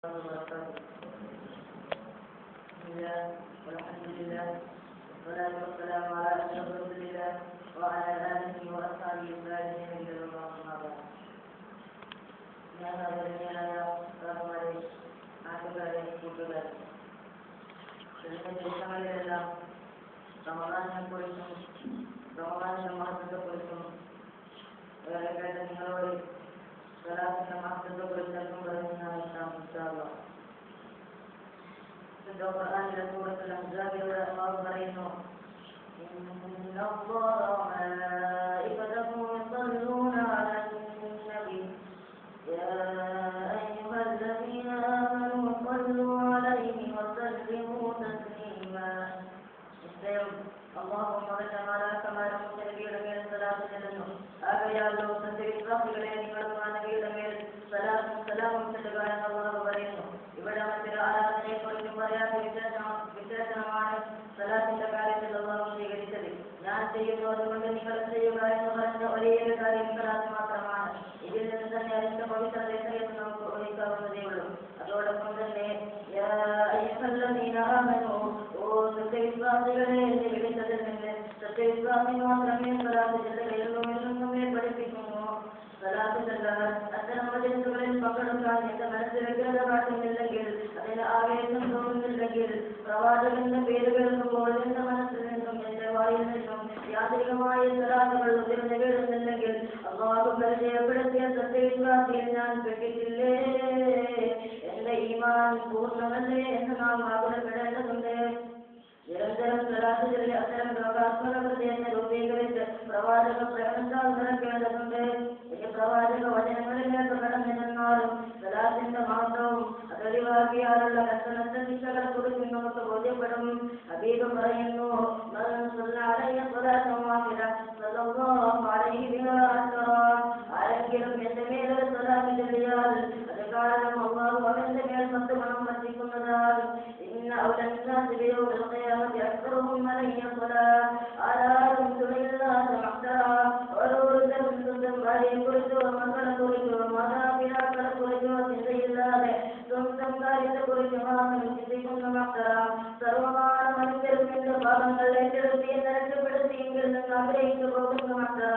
والحمد لله والصلاة والسلام على أشرف رسول الله وعلى آله وأصحابه الصالحين إلى الله أما بعد. നാട്ടുകാരെ കൂട്ടുകാരെ ദിവസങ്ങളിലെല്ലാം റമദാനിനെക്കുറിച്ചും റമദാനിന്റെ മഹത്വത്തെക്കുറിച്ചും വേറെ കേട്ട നിങ്ങളോട് സ്വലാത്തിന്റെ മഹത്വത്തെക്കുറിച്ച് അല്പം പറയുന്നതാണ് ഇൻഷാ ഖുർആനിലെ സൂറത്തുൽ അഹ്സാബിലൂടെ അല്ലാഹു പറയുന്നു ഇന്ന അല്ലാഹ വമലായികതഹു യുസല്ലൂന അലൻ നബി യാ അയ്യുഹല്ലദീന ആമനൂ സ്വല്ലൂ അലൈഹി വസല്ലിമൂ തസ്ലീമാ. നിശ്ചയം അല്ലാഹു മലക്കമാരും നബിയുടെ മേൽ സലാത്ത് ചെല്ലുന്നു. ആകയാൽ സത്യവിശ്വാസികളെ നിങ്ങളും ആ നബിയുടെ മേൽ സലാത്തും സലാമും ചെല്ലുക എന്ന് അല്ലാഹു പറയുന്നു. ഇവിടെ മറ്റൊരു ആരാധനയെക്കുറിച്ചും പറയാത്ത വിശേഷണമാണ് സലാത്തിന്റെ കാര്യത്തിൽ അല്ലാഹു സ്വീകരിച്ചത്. ഞാൻ ചെയ്യുന്നു അതുകൊണ്ട് നിങ്ങൾ ചെയ്യുക എന്ന് പറഞ്ഞ ഒരേയൊരു കാര്യം സലാത്ത് മാത്രമാണ്. ഇതിൽ നിന്ന് തന്നെ അതിന്റെ പവിത്രത എത്രയെന്ന് നമുക്ക് ഊഹിക്കാവുന്നതേ ഉള്ളൂ. അതോടൊപ്പം തന്നെ സത്യവിശ്വാസികളെ എന്ന് വിളിച്ചതിൽ നിന്ന് സത്യവിശ്വാസി മാത്രമേ സലാത്ത് ചെല്ലുകയുള്ളൂ എന്നും നമ്മെ പഠിപ്പിക്കുന്നു. സലാത്ത് ചെല്ലവർ അത്തരം മജലിസുകളിൽ പങ്കെടുക്കാൻ എന്റെ മനസ്സിൽ വ്യഗ്രത കാട്ടുന്നില്ലെങ്കിൽ, അതിന് ആവേശം തോന്നുന്നില്ലെങ്കിൽ, പ്രവാചകന്റെ പേര് കേൾക്കുമ്പോൾ എന്റെ മനസ്സിൽ നിന്നും എന്റെ വായിൽ നിന്നും യാന്ത്രികമായ സലാത്തുകൾ ഉയർന്നു വീഴുന്നില്ലെങ്കിൽ അല്ലാഹു പരിചയപ്പെടുത്തിയ സത്യവിശ്വാസിയിൽ ഞാൻ പെട്ടിട്ടില്ലേ? എന്റെ ഈമാൻ പൂർണ്ണമല്ലേ എന്ന് നാം ആകുലപ്പെടേണ്ടതുണ്ട്. നിരന്തരം സലാത്ത് ചൊല്ലി അത്തരം ലോകാത്മക ഹൃദയത്തെ രൂപീകരിച്ച് പ്രവാചക പ്രേമത്താൽ നിറയ്ക്കേണ്ടതുണ്ട്. ഈ പ്രവാചക വചനങ്ങളിലേക്ക് കടന്നു നിന്നാലും സലാത്തിന്റെ മഹത്വവും അതൊഴിവാക്കിയാലുള്ള കർശനശിക്ഷകളെ കുറിച്ച് നമുക്ക് ബോധ്യപ്പെടും. ഹബീബ് പറയുന്നു, ആരെങ്കിലും എന്റെ മേലൊരു സലാത്ത് ചൊല്ലിയാൽ അത് കാരണം അല്ലാഹു അവന്റെ മേൽ 10 ഗുണം വർദ്ധിക്കുന്നതാണ്. ആരാരും തുണിയില്ലാത്ത മക്കള ഓരോരുത്തരും സ്വന്തം ഭാര്യയെക്കുറിച്ചോ മക്കളെക്കുറിച്ചോ മാതാപിതാക്കളെക്കുറിച്ചോ ചിന്തയില്ലാതെ സ്വന്തം കാര്യത്തെക്കുറിച്ച് മാത്രം ചിന്തിക്കുന്ന മക്കള സർവമാന മനുഷ്യരും എന്റെ ഭാഗങ്ങൾ ഏറ്റെടുത്തി രക്ഷപ്പെടുത്തിയെങ്കിൽ നിന്ന് ആഗ്രഹിച്ചു പോകുന്ന മക്കള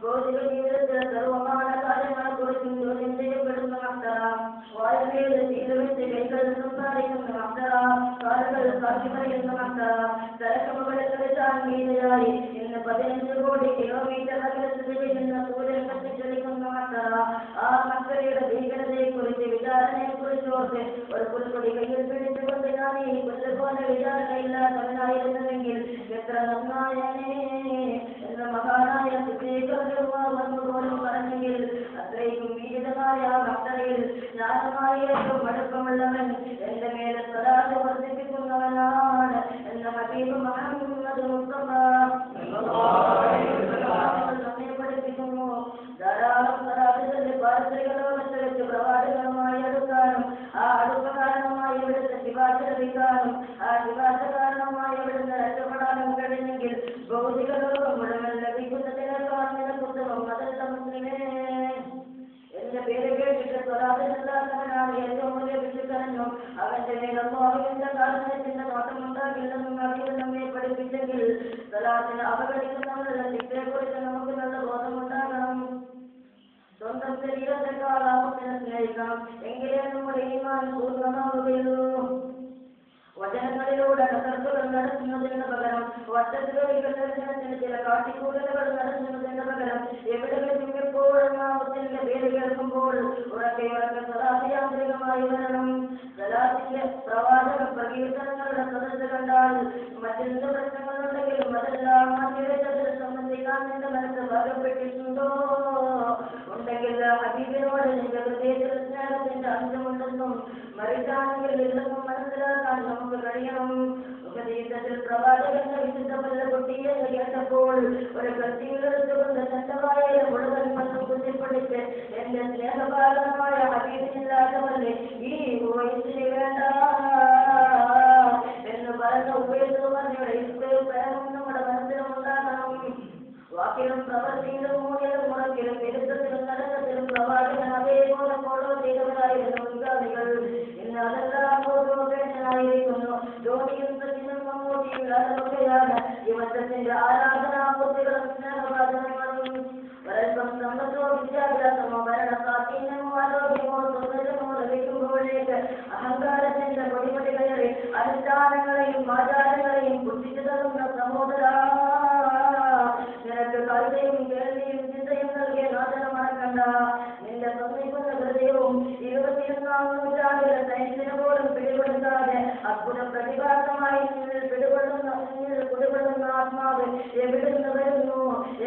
ഭൗതിക ജീവിതത്തിലെ സർവമാന കാര്യങ്ങളെക്കുറിച്ചും ചോദ്യം ചെയ്യപ്പെടുന്ന മക്കള വായുവേൽ ജീവിതത്തെ കൈകൾ സംസാരിക്കുന്ന മക്കള കാലുകൾ സാക്ഷി പറയുന്ന മക്കള തലക്കമുകളിൽ മീതയായി ഇന്ന് 15 കോടി കിലോമീറ്റർ അകലത്ത് ചെയ്യുന്ന സൂര്യൻ കത്തിച്ചൊലിക്കുന്ന മക്കള ആ മക്കളുടെ ഭീകരതയെക്കുറിച്ച് വിചാരണയെക്കുറിച്ച് ഓർത്ത് ഒരു പുൽക്കൊടി കയ്യിൽ പിടിച്ചുകൊണ്ട് ഞാൻ ഈ പുല്ലുപോലെ വിചാരണയില്ലാത്തവനായിരുന്നുവെങ്കിൽ എത്ര നന്നായനെ എന്ന മഹാനായ വന്നുപോലും പറഞ്ഞെങ്കിൽ അത്രയ്ക്കും വിഹിതമായ മക്കളയിൽ ഞാനുമായി ഏറ്റവും അടുപ്പമുള്ളവൻ എന്റെ മേലെ സലാത്ത് വർദ്ധിപ്പിക്കുന്നവനാണ് എന്ന ഹബീബ് മുഹമ്മദ് മുസ്തഫ നമ്മെ പഠിപ്പിക്കുന്നു. ധാരാളം സലാത്തുകളുടെ പാരസ്പരിക ലോകത്ത് വെച്ച് പ്രവാചകനുമായി അടുക്കാനും ആ അടുപ്പ കാരണമായി ഇവിടുത്തെ ശിവാശ ലഭിക്കാനും ആ ശിവാശ കാരണമായി ഇവിടുന്ന് രക്ഷപ്പെടാനും കഴിഞ്ഞെങ്കിൽ ഭൗതിക ലോകം മുഴുവൻ ലഭിക്കുന്നതിനേക്കാൾ നിലക്കുത്തവും അതല്ല മുസ്ലിമേ. എന്റെ പേര് കേട്ടിട്ട് സ്വലാത്തിനല്ലാത്തവനാണ് ഏറ്റവും വലിയ വിശുദ്ധനെന്നും അവന്റെ മേൽ അല്ലാഹുവിന്റെ കാരുണ്യത്തിന്റെ നോട്ടമുണ്ടാകില്ലെന്നും ഹബീബ് നമ്മെ പഠിപ്പിച്ചെങ്കിൽ സ്വലാത്തിനെ അവഗണിക്കുന്നവരുടെ ശിക്ഷയെക്കുറിച്ച് നമുക്ക് നല്ല ബോധമുണ്ടാകണം. സ്വന്തം ശരീരത്തെക്കാൾ ആപത്തിനെ സ്നേഹിക്കണം. എങ്കിലേ നമ്മുടെ ഈമാൻ പൂർണ്ണമാവുകയുള്ളൂ. വചനങ്ങളിലൂടെ കസർത്തുകൾ നടത്തുന്നതിന് പകരം വട്ടത്തിലൊരിക്കൽ ചില കാട്ടിക്കൂടലുകൾ നടത്തുന്നതിന് പകരം എവിടെ വെച്ചും എപ്പോഴും നാമത്തിന്റെ പേര് കേൾക്കുമ്പോൾ ഉറക്കെ സലാത്ത് യാന്ത്രികമായി വരണം. സലാത്തിന്റെ പ്രവാചക പ്രകീർത്തനങ്ങളുടെ സദസ്സ് കണ്ടാൽ മറ്റെന്ത് പ്രശ്നങ്ങളുണ്ടെങ്കിലും അതെല്ലാം മാറ്റിവെച്ചതിൽ സംബന്ധിക്കാൻ നിന്റെ മനസ്സ് ഭാഗപ്പെട്ടിട്ടുണ്ടോ? ഉണ്ടെങ്കിൽ ഹബീബിനോട് നിന്റെ ഹൃദയത്തിൽ സ്നേഹത്തിന്റെ അംശമുണ്ടെന്നും മറിച്ചാണെങ്കിൽ ഇല്ലെന്നും മനസ്സിലാക്കാൻ നമുക്ക് കഴിയണം. ഉപദേശത്തിൽ പ്രവാചകന്റെ വിശുദ്ധ പല്ല പൊട്ടിയെന്ന് കേട്ടപ്പോൾ ഒരു കത്തിയിലെടുത്തുകൊണ്ട് തന്റെ വായയെ മുഴുവൻ മണ്ണും കുത്തിപ്പൊടിച്ച് എന്റെ സ്നേഹപാലനമായ ഹബീബിനില്ലാത്തവല്ലേ ഈ വയസ്സിന് വേണ്ട എന്ന് പറഞ്ഞ ഉപയോഗിച്ചവരുടെ പ്രേമം നമ്മുടെ മനസ്സിലുണ്ടാകണം. വാക്കിലും പ്രവർത്തിയിലും മൂല്യവും മുറക്കിലും പെരുത്തത്തിലും നടക്കത്തിലും പ്രവാചകൻ അതേപോലെ ഫോളോ ചെയ്തവരായിരുന്നു മുൻഗാമികൾ. ഇന്ന് ദിവസത്തിന്റെ ആരാധനാമൂർത്തികളും സ്നേഹവാദനങ്ങളും ഒരൽപ്പം സമ്പത്തോ വിദ്യാഭ്യാസമോ ഭരണസ്വാധീനമോ ആരോഗ്യമോ സൗന്ദര്യമോ ലഭിക്കുമ്പോഴേക്ക് അഹങ്കാരത്തിന്റെ പൊടിപൊടി കയറി അനുഷ്ഠാനങ്ങളെയും ആചാരങ്ങളെയും പുച്ഛിച്ചു തള്ളുന്ന സഹോദര, നിനക്ക് കവിതയും കേൾവിയും ചിന്തയും നൽകിയ നാഥനെ മറക്കണ്ട. നിന്റെ സ്വന്തം ഹൃദയവും 21ാം നൂറ്റാണ്ടിലെ സയൻസിന് പോലും പിടികൊടുക്കാതെ അത്ഭുത പ്രതിഭാസമായി പിടികൊള്ളുന്ന ആത്മാവ് എവിടുന്ന് വരുന്നു,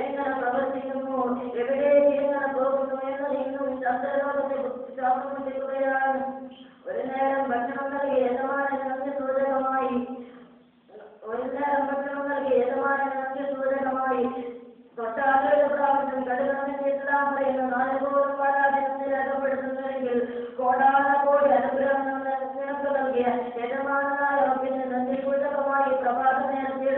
എങ്ങനെ പ്രവർത്തിക്കുന്നു, എവിടേക്ക് എങ്ങനെ പോകുന്നു എന്നത് ഇന്നും ശാസ്ത്രലോകത്തെ ശാസ്ത്രമുണ്ടിക്കുകയാണ്. ഒരു നേരം ഭക്ഷണം നൽകി യജമാനന് നന്ദി സൂചകമായി തൊട്ടാളുകളുടെ പ്രാവശ്യം കടുകണമെന്ന് ഇസ്ലാം പറയുന്ന നാല് പോലും പരാജയം രേഖപ്പെടുത്തുന്നുവെങ്കിൽ കോടാനകോടി അനുഗ്രഹങ്ങൾ നൽകിയ യജമാനായ റബ്ബിന് നന്ദി സൂചകമായി പ്രഭാത നേരത്തെ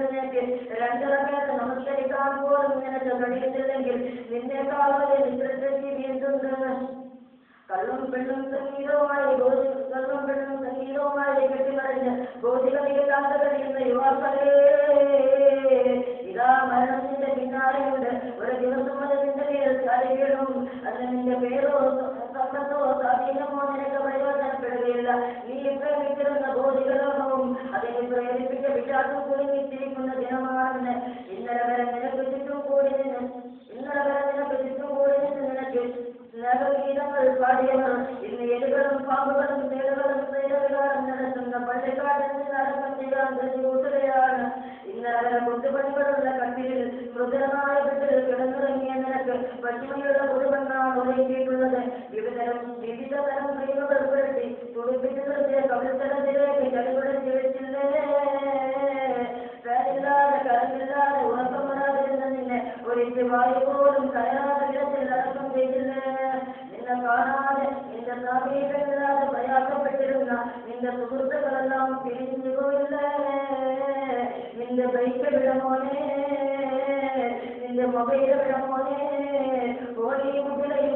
2 റകഅത്ത് നമസ്കരിക്കാൻ പോലും നിനക്ക് കഴിയുന്നില്ലെങ്കിൽ നിന്നേക്കാൾ വലിയ നിശ്ചയിച്ച് വീണ്ടുണ്ട്. കള്ളും പെണ്ണും സംഗീതവുമായി കെട്ടിമറിഞ്ഞ് ഭൗതികതയില്ലാത്ത കഴിയുന്ന യുവാക്കളെ, ഇതാ മരണത്തിന്റെ പിന്നാലെയുണ്ട്. ഒരു ദിവസം അത് നിന്റെ പേരിൽ ചാടിയിടും. അതിന് നിന്റെ പേരോ സമ്പത്തോ സ്വാധീനമോ നിനക്ക് പരിവർത്തനപ്പെടുകയില്ല. നീ പ്രേമിച്ചിരുന്ന ഭൗതികലോകവും അതിനെ പ്രേരിപ്പിച്ച വിഷാദം കുടുങ്ങിത്തിരിക്കുന്ന ദിനമാണെന്ന് ഇന്നലെ വരെ നിനക്ക് ചുറ്റും കൂടി നിന്ന് നിനക്ക് സ്നേഹഗീതങ്ങൾ പാടിയവർ ഇന്ന് എലുകളും പാമ്പുകളും തേടുകളും തേടുകളും നടത്തുന്ന പള്ളിക്കാട്ടിൽ നിന്ന് അടക്കം ചെയ്യാൻ കൂട്ടുകയാണ്. ഇന്നലെ വരെ കുത്തുപണികളുള്ള കണ്ണിൽ മൃദുലമായ വീട്ടിൽ കിടന്നിറങ്ങിയ നിനക്ക് പശ്ചിമയുള്ള കുടുംബങ്ങളാണ് ഒരുക്കിയിട്ടുള്ളത്. വിവിധ തരം ക്രീമുകൾ പുരട്ടി തുടിപ്പിച്ചു നിർത്തിയ കവിൾത്തലത്തിലേക്ക് ചളിപിടിച്ച് വെച്ചില്ലേ? ഫാനില്ലാതെ കരണ്ടില്ലാതെ ഉറക്കം വരാതിരുന്ന നിന്നെ ഒരിച്ച് വായു പോലും കയറാതെ വിധത്തിൽ അടക്കം ചെയ്തില്ലേ? നിന്നെ കാണാതെ നിന്റെ സമീപമില്ലാതെ പ്രയാസപ്പെട്ടിരുന്ന നിന്റെ സുഹൃത്തുക്കളെല്ലാം പിരിഞ്ഞു പോയില്ലേ? നിന്റെ ബൈക്ക് വിടമോനെ, നിന്റെ മൊബൈൽ വിടമോനെ, ബോളിവുഡിലെയും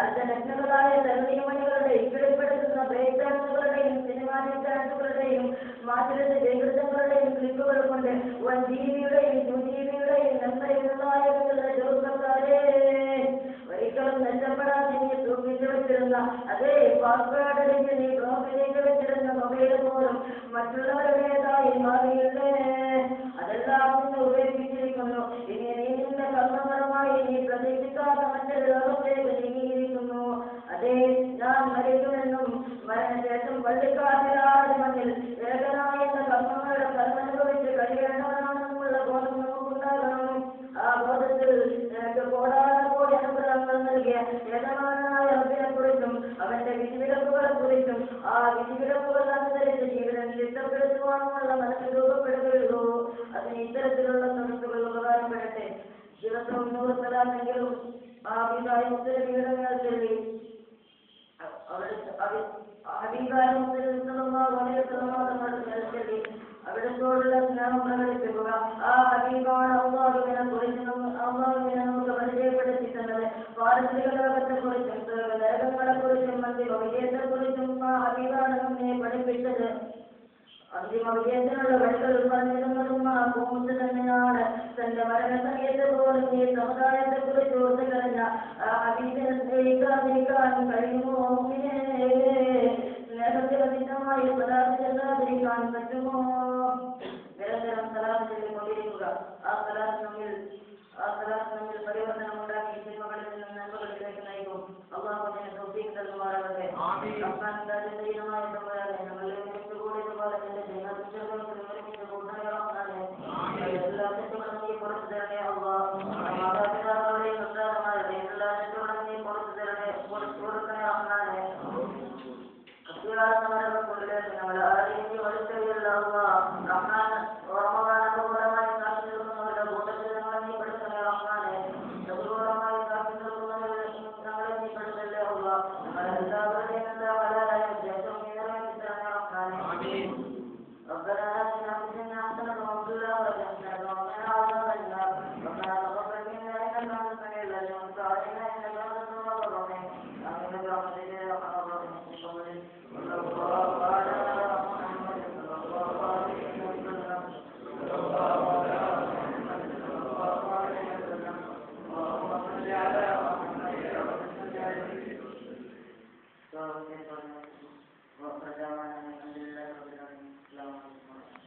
അർദ്ധനഗ്നകളായ തരുണിമണികളുടെ ഇക്കിളിപ്പെടുത്തുന്ന ബ്രേക്ക് ഡാൻസുകളുടെയും സിനിമാറ്റിക് ഡാൻസുകളുടെയും മാറ്റിലെടുത്ത ജയകൃതങ്ങളുടെയും ക്ലിപ്പുകൾ കൊണ്ട് 1 GB-യുടെയും 2 GB-യുടെയും നന്മയുള്ളതായുള്ള ചെറുപ്പക്കാരെ, ഒരിക്കലും നഷ്ടപ്പെടാതെ നീ സൂക്ഷിച്ചു വെച്ചിരുന്ന അതേ പാസ്വേഡിലേക്ക് നീ ബ്ലോക്ക് ചെയ്ത് വെച്ചിരുന്ന മൊബൈൽ പോലും മറ്റുള്ളവരുടേതായി മാറിയില്ലേ? അതെല്ലാം നിന്ന് ഉപയോഗിച്ചിരിക്കുന്നു. ഇനി നീ നിന്റെ കർമ്മപരമായി നീ പ്രതീക്ഷിക്കാത്ത മറ്റൊരു ലോകത്തേക്ക് നീങ്ങിയിരിക്കുന്നു. അതേ, ഞാൻ മരിക്കുമെന്നും മരണശേഷം പള്ളിക്കാട്ടിലാരുടെ മണ്ണിൽ ഏകനായ കർമ്മങ്ങളുടെ ഫലമനുഭവിച്ച് കഴിയേണ്ടവനാണെന്നുള്ള ബോധം നമുക്കുണ്ടാകണം. ആ ബോധത്തിൽ നിനക്ക് കോടാനകോടി അനുഗ്രഹങ്ങൾ നൽകിയ യജമാനായ റബ്ബിനെ കുറിച്ചും അവന്റെ വിധിവിലക്കുകളെ കുറിച്ചും ആ വിധിവിലക്കുകൾ അനുസരിച്ച് ജീവിതം ചിട്ടപ്പെടുത്തുവാനുള്ള മനസ്സ് രൂപപ്പെടുകയുള്ളൂ. അതിന് ഇത്തരത്തിലുള്ള സുഹൃത്തുക്കൾ ഉപകാരപ്പെടട്ടെ. ദിവസവും 100 സ്ഥലമെങ്കിലും ആ അഭിപ്രായ മുസ്ലിം ചൊല്ലി അവിടത്തോടുള്ള സ്നേഹം പ്രകടിപ്പിക്കുക. ആ ഹബീബാണ് അള്ളാഹുവിനെ കുറിച്ച് നമുക്ക് പരിചയപ്പെടുത്തി തന്നത്. പാരമ്പര്യ ലോകത്തെ കുറിച്ചും നരകങ്ങളെ കുറിച്ചും അന്തിമ വിജയത്തെ കുറിച്ചും ആ ഹബീബാണ് നമ്മെ പഠിപ്പിച്ചത്. അന്തിമ വിജയത്തിനുള്ള വഴികൾ പറഞ്ഞിരുന്നതും ആ ഭൂമിച്ച് തന്നെയാണ്. തന്റെ മരണസമയത്ത് പോലും ഈ സമുദായത്തെ കുറിച്ച് ഓർത്തു കഴിഞ്ഞ ആ ഹബീബിനെ സ്നേഹിക്കാതിരിക്കാൻ കഴിയുമോ? സ്നേഹത്തിൽ അധികമായി സലാത്ത് ചെല്ലാതിരിക്കാൻ പറ്റുമോ? നിരന്തരം സലാത്ത് ചൊല്ലിക്കൊണ്ടിരിക്കുക. ആ സലാത്ത് നമ്മിൽ പരിവർത്തനം ഉണ്ടാക്കി സിനിമകളിൽ നിന്ന് നന്മകളിലേക്ക് നയിക്കും. അള്ളാഹു അതിനെ തൗഫീഖ് നൽകുമാറാകട്ടെ. റഹ്മാനായ തമ്പുരാനെ, ഞങ്ങളെ ഒരുമിച്ച് കൂടിയതുപോലെ നിന്റെ ജനങ്ങൾക്ക് ഒരുമിച്ച് കൂട്ടങ്ങളാണ്. എല്ലാ തെറ്റുകളും നീ പുറത്തു തരണേ അള്ളാഹ്. മാതാപിതാക്കളുടെയും ഉസ്താദന്മാരുടെയും എല്ലാ തെറ്റുകളും നീ പുറത്തു തരണേ, കൊടുക്കണേ റഹ്മാനെ. കൊണ്ടിലേക്ക് ഞങ്ങൾ ആരെയും വലുത്തല്ല റഹ്മാൻ. ഓർമ്മകാലത്ത് പൂർണ്ണമായി കാത്തു നിൽക്കുന്നവരുടെ കൂട്ടത്തിൽ ഞങ്ങളെ നീ പെടുത്തണേ റഹ്മാനെ. പൂർണ്ണമായി കാത്തു നിൽക്കുന്നവരെ ഞങ്ങളെ നീ പെടുത്തല്ലേ അള്ളാഹ്. ഞങ്ങളെല്ലാവരുടെയും എല്ലാ വലാലായ ഉദ്ദേശവും നീ നിറവേറ്റി തരണേ റഹ്മാനെ. ربنا آتنا في الدنيا حسنة وفي الآخرة حسنة وقنا عذاب النار. ربنا تقبل منا إنك أنت السميع العليم وتب علينا إنك أنت التواب الرحيم. آمين برحمتك يا أرحم الراحمين. صلى الله على محمد صلى الله عليه وسلم. وقدامنا الحمد لله رب العالمين.